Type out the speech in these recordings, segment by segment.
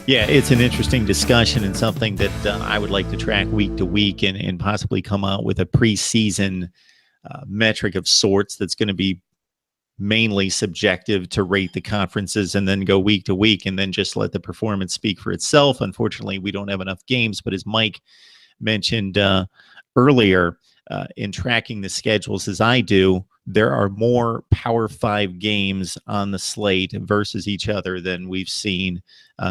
Yeah, it's an interesting discussion and something that I would like to track week to week and possibly come out with a preseason metric of sorts that's going to be mainly subjective to rate the conferences and then go week to week and then just let the performance speak for itself. Unfortunately, we don't have enough games, but as Mike mentioned earlier, in tracking the schedules as I do, there are more Power Five games on the slate versus each other than we've seen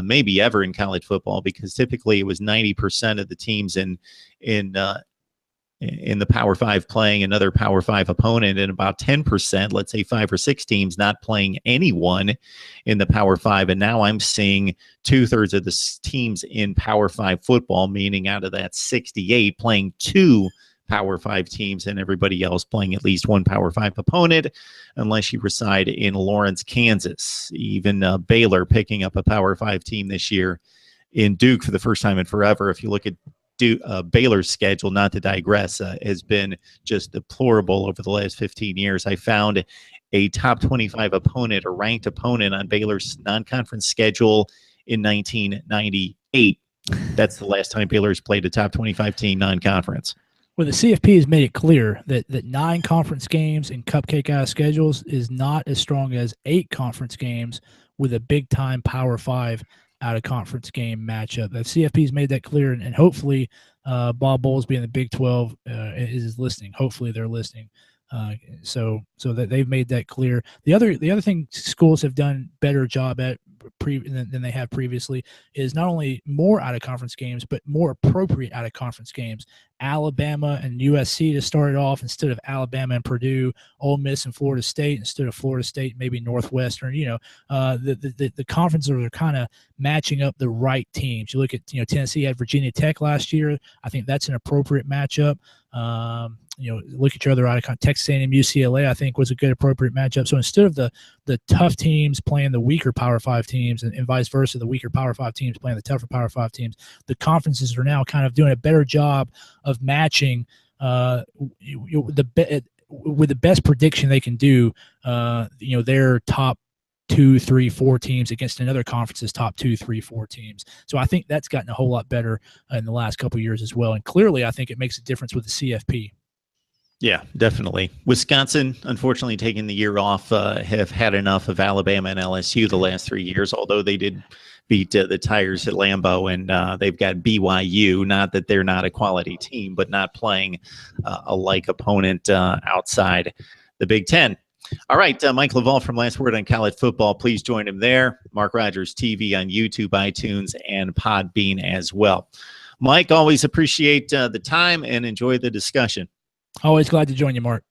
maybe ever in college football, because typically it was 90% of the teams in in the Power Five playing another Power Five opponent, and about 10%, let's say 5 or 6 teams, not playing anyone in the Power Five. And now I'm seeing 2/3 of the teams in Power Five football, meaning out of that 68, playing two Power Five teams and everybody else playing at least one Power Five opponent, unless you reside in Lawrence, Kansas. Even Baylor picking up a Power Five team this year in Duke for the first time in forever. If you look at Baylor's schedule, not to digress, has been just deplorable over the last 15 years. I found a top 25 opponent, a ranked opponent on Baylor's non-conference schedule in 1998. That's the last time Baylor's played a top 25 team non-conference. Well, the CFP has made it clear that 9 conference games and cupcake-ass schedules is not as strong as 8 conference games with a big-time Power 5 out-of-conference game matchup. The CFP's made that clear, and hopefully Bob Bowles, being the Big 12, is listening. Hopefully they're listening. So that they've made that clear. The other thing schools have done better job at than they have previously is not only more out-of-conference games, but more appropriate out-of-conference games. Alabama and USC to start it off instead of Alabama and Purdue, Ole Miss and Florida State instead of Florida State, maybe Northwestern. The conferences are kind of matching up the right teams. You look at Tennessee had Virginia Tech last year. I think that's an appropriate matchup. Look at your other out of Texas A&M, UCLA, I think was a good appropriate matchup. So instead of the tough teams playing the weaker Power 5 teams and vice versa, the weaker Power 5 teams playing the tougher Power 5 teams, the conferences are now kind of doing a better job of matching with the best prediction they can do, their top 2, 3, 4 teams against another conference's top 2, 3, 4 teams. So I think that's gotten a whole lot better in the last couple of years as well. And clearly, I think it makes a difference with the CFP. Yeah, definitely. Wisconsin, unfortunately, taking the year off, have had enough of Alabama and LSU the last 3 years, although they did beat the Tigers at Lambeau, and they've got BYU. Not that they're not a quality team, but not playing a like opponent outside the Big Ten. All right, Mike Laval from Last Word on College Football. Please join him there. Mark Rogers TV on YouTube, iTunes, and Podbean as well. Mike, always appreciate the time and enjoy the discussion. Always glad to join you, Mark.